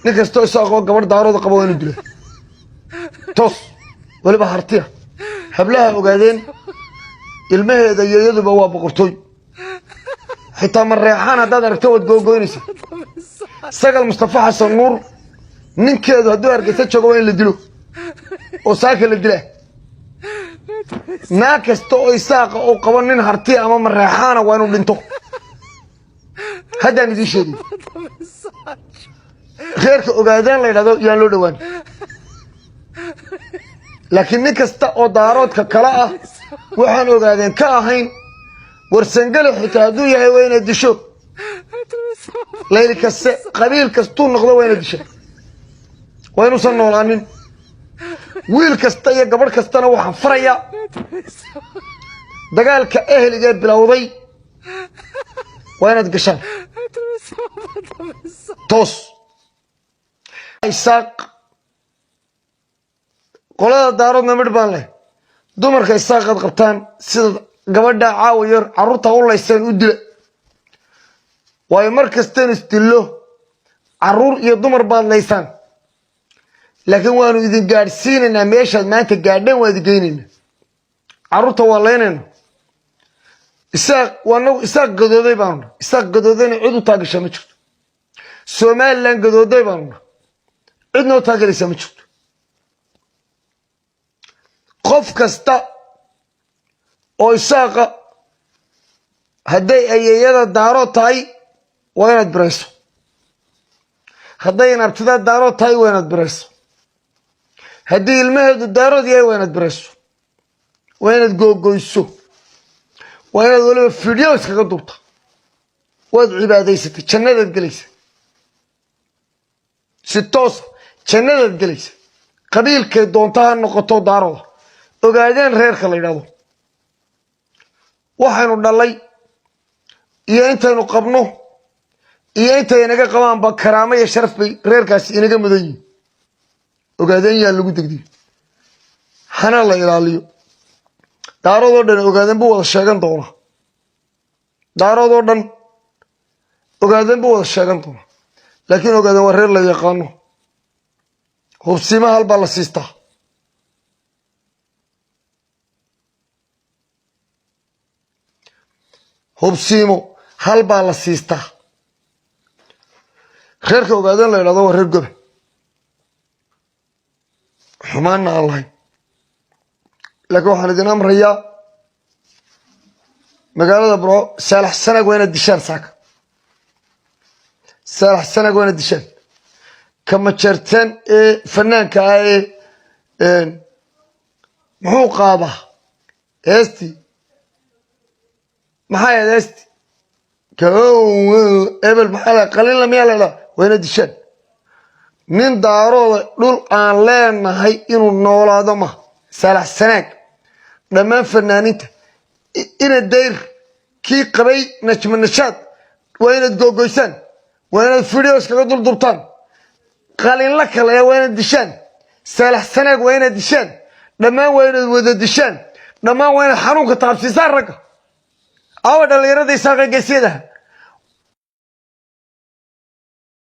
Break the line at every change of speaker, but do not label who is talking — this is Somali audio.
نكستو يساقو قبر دارود قبو إنو دله توس ولا بحرتيها حبلها وقاعدين المهد يدو بوا بقرطوي حتى من ريحان هذا ركتوت جوينيسي سجل مصطفى حسن نور نكيد هدو أرجعت شقوين اللي دلو وساكن اللي دله ناكستو يساق أو قوانين هرتي أمام الريحانة وينو بنتو هذا ندي شيء غير كأوجادين لا يلادو يالو دوان لكن نكستا أو دارات ككلاء وحن أوجادين كاهين ورسنجل حتى هدو يا وين الدشو ليل كس قبيل كستون نقضوا وين الدشو وين وصلنا الآن ويل كستا يا قبر كستنا وحن فريا دقال كأهل جاب بلاوضي وين الدشان توس إساق قلنا دارون نمر بالله دمر كإساق قد قبطان سيد قبضة عاوير عروتها والله يستين ودله ويمركز تنستله عرور يدمر بالله يسان لكن وانو إذن قارسين إنها ميشاد ما أنت قاردين وإذن عروتها والله ينين إساق وانو إساق قدودي بانا إساق قدودين عدو تاقشا مجد سومال لان قدودي بانا عدنو تاقليسا مجد قف كستا oo isaaqa haday ayayada daaro tahay waa inaad barayso haday nabtada daaro tahay waa inaad barayso hadii ilmaheedu daarood yahay waa inaad barayso waa inaad googoyso waa inaad waliba fiidyo iskaga duubta waad cibaadaysatay jannadaad galaysa si toos jannadaad galaysa qabiilkay doontaa noqoto daarooda ogaadeen reerka la yiraahdo waxaanu dhalay iyo intaynu qabno iyo intay inaga qabaan ba karaamo iyo sharaf bay reerkaasi inaga mudan yihiin ogaadeen yaa lagu degdeg hana la ilaaliyo daaroodoo dhan ogaadeen buu wada sheegan doona daaroodoo dhan ogaadeen buu wada sheegan doona laakiin ogaadeen waa reer la yaqaano hubsima hal baa la siistaa hubsiimo hal baa la siistaa reerka ogaadeen la yidhahdo waa reer gobe xumaanna aan lahayn laakiin waxaan idin amrayaa magaalada bro saalax sanag waa inaad dishaan saaka saalax sanag waa inaad dishaan kama jeerteen ee fanaanka ah ee muxuu qaadaa heestii maxay adeest ebel maxaa qalin la miyaa leedahay wayna dishaan nin daarooda dhul aan leenahay inuu noolaado ma saalax sanaag dhammaan fanaaniinta ina dayr kii qabay najma nashaad waa inaad googoysaan waa inaad fideos kaga duldubtaan qalin la kale waa inaad dishaan saalax sanaag waa inaad dishaan dhammaan waa inaad wada dishaan dhammaan waa inaad xanuunka taabsiisaan ragga أو دليرة دي ساقي جسيدها